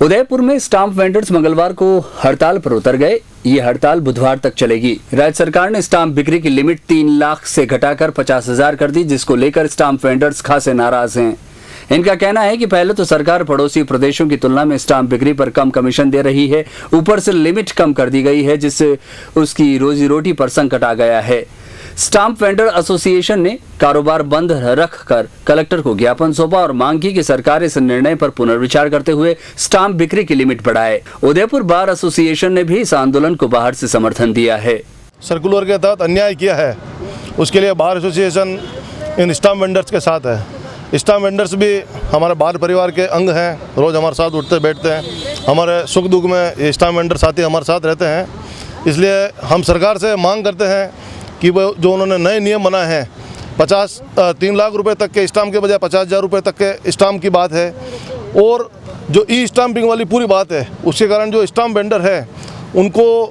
उदयपुर में stamp vendors मंगलवार को हड़ताल पर उतर गए। ये हड़ताल बुधवार तक चलेगी। राज्य सरकार ने स्टाम्प बिक्री की लिमिट 3 लाख से घटाकर 50,000 कर दी, जिसको लेकर स्टाम्प वेंडर्स खासे नाराज हैं। इनका कहना है कि पहले तो सरकार पड़ोसी प्रदेशों की तुलना में स्टाम्प बिक्री पर कम कमीशन दे रही है, ऊपर से लिमिट कम कर दी गई है, जिससे उसकी रोजी रोटी पर संकट आ गया है। स्टाम्प वेंडर एसोसिएशन ने कारोबार बंद रखकर कलेक्टर को ज्ञापन सौंपा और मांग की कि सरकार इस निर्णय पर पुनर्विचार करते हुए स्टाम्प बिक्री की लिमिट बढ़ाए। उदयपुर बार एसोसिएशन ने भी इस आंदोलन को बाहर से समर्थन दिया है। सर्कुलर के तहत अन्याय किया है, उसके लिए bar association in stamp vendors के साथ है। स्टाम्प वेंडर्स भी हमारे बार परिवार के अंग हैं, रोज़ हमारे साथ उठते बैठते हैं। हमारे सुख दुख में ये स्टाम्प वेंडर साथी हमारे साथ रहते हैं। इसलिए हम सरकार से मांग करते हैं कि वो जो उन्होंने नए नियम बनाए हैं, 3 लाख रुपए तक के स्टाम्प के बजाय 50,000 रुपये तक के स्टाम्प की बात है, और जो ई स्टाम्पिंग वाली पूरी बात है, उसके कारण जो स्टाम्प वेंडर है उनको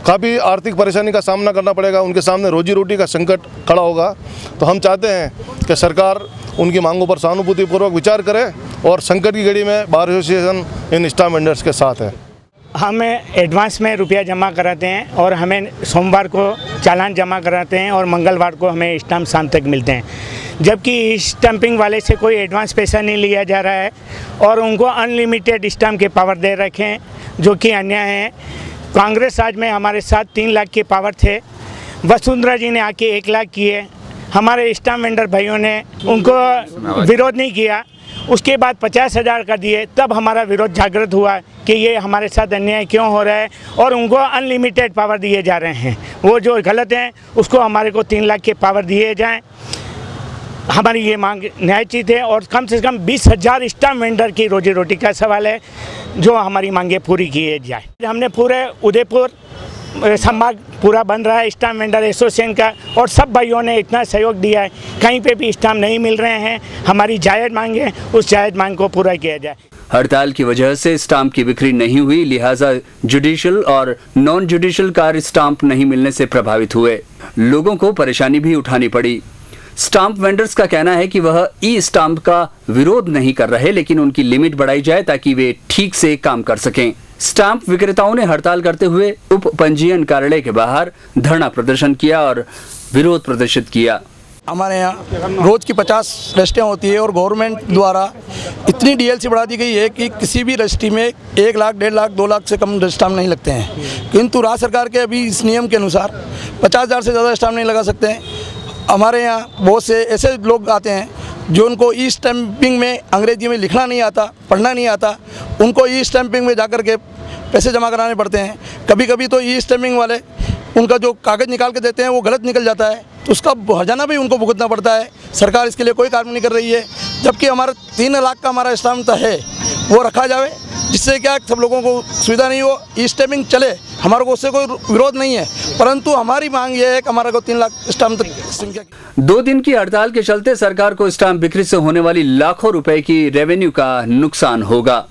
काफ़ी आर्थिक परेशानी का सामना करना पड़ेगा, उनके सामने रोजी रोटी का संकट खड़ा होगा। तो हम चाहते हैं कि सरकार उनकी मांगों पर सहानुभूतिपूर्वक विचार करे और संकट की घड़ी में bar association in stamp vendors के साथ है। हम एडवांस में रुपया जमा कराते हैं और हमें सोमवार को चालान जमा कराते हैं और मंगलवार को हमें स्टाम्प शाम तक मिलते हैं, जबकि स्टैंपिंग वाले से कोई एडवांस पैसा नहीं लिया जा रहा है और उनको अनलिमिटेड स्टाम्प के पावर दे रखे हैं, जो कि अन्याय है। कांग्रेस राज में हमारे साथ 3 लाख के पावर थे, वसुंधरा जी ने आके 1 लाख किए। हमारे स्टाम्प वेंडर भाइयों ने उनको विरोध नहीं किया, उसके बाद 50,000 कर दिए। तब हमारा विरोध जागृत हुआ कि ये हमारे साथ अन्याय क्यों हो रहा है और उनको अनलिमिटेड पावर दिए जा रहे हैं। वो जो गलत हैं उसको हमारे को 3 लाख के पावर दिए जाएं। हमारी ये मांग न्यायोचित है और कम से कम 20,000 स्टाम्प वेंडर की रोजी रोटी का सवाल है, जो हमारी मांगे पूरी की जाए। हमने पूरे उदयपुर संभाग पूरा बन रहा है स्टाम्प वेंडर एसोसिएशन का, और सब भाइयों ने इतना सहयोग दिया है। कहीं पे भी स्टाम्प नहीं मिल रहे हैं, हमारी जायज़ मांग है, उस जायज़ मांग को पूरा किया जाए। हड़ताल की वजह से स्टाम्प की बिक्री नहीं हुई, लिहाजा जुडिशियल और नॉन जुडिशियल कार्य स्टाम्प नहीं मिलने से प्रभावित हुए। लोगों को परेशानी भी उठानी पड़ी। स्टाम्प वेंडर्स का कहना है कि वह ई स्टाम्प का विरोध नहीं कर रहे, लेकिन उनकी लिमिट बढ़ाई जाए ताकि वे ठीक से काम कर सकें। स्टाम्प विक्रेताओं ने हड़ताल करते हुए उप पंजीयन कार्यालय के बाहर धरना प्रदर्शन किया और विरोध प्रदर्शित किया। हमारे यहाँ रोज की 50 रजिस्ट्रियाँ होती है और गवर्नमेंट द्वारा इतनी डीएलसी बढ़ा दी गई है कि किसी भी रजिस्ट्री में 1 लाख, 1.5 लाख, 2 लाख से कम स्टाम्प नहीं लगते हैं। किंतु राज्य सरकार के अभी इस नियम के अनुसार 50,000 से ज़्यादा स्टाम्प नहीं लगा सकते हैं। हमारे यहाँ बहुत से ऐसे लोग आते हैं जो उनको ई स्टैंपिंग में अंग्रेजी में लिखना नहीं आता, पढ़ना नहीं आता, उनको ई स्टैंपिंग में जाकर के पैसे जमा कराने पड़ते हैं। कभी कभी तो ई स्टैंपिंग वाले उनका जो कागज़ निकाल के देते हैं वो गलत निकल जाता है, तो उसका हर्जाना भी उनको भुगतना पड़ता है। सरकार इसके लिए कोई कार्य नहीं कर रही है, जबकि हमारा 3 लाख का हमारा स्टाम्प है वो रखा जाए, जिससे क्या सब लोगों को सुविधा नहीं हो, ई स्टैंपिंग चले। हमारे को उससे कोई विरोध नहीं है, परंतु हमारी मांग ये है कि हमारे को 3 लाख स्टाम्प तक संख्या। 2 दिन की हड़ताल के चलते सरकार को स्टाम्प बिक्री से होने वाली लाखों रुपए की रेवेन्यू का नुकसान होगा।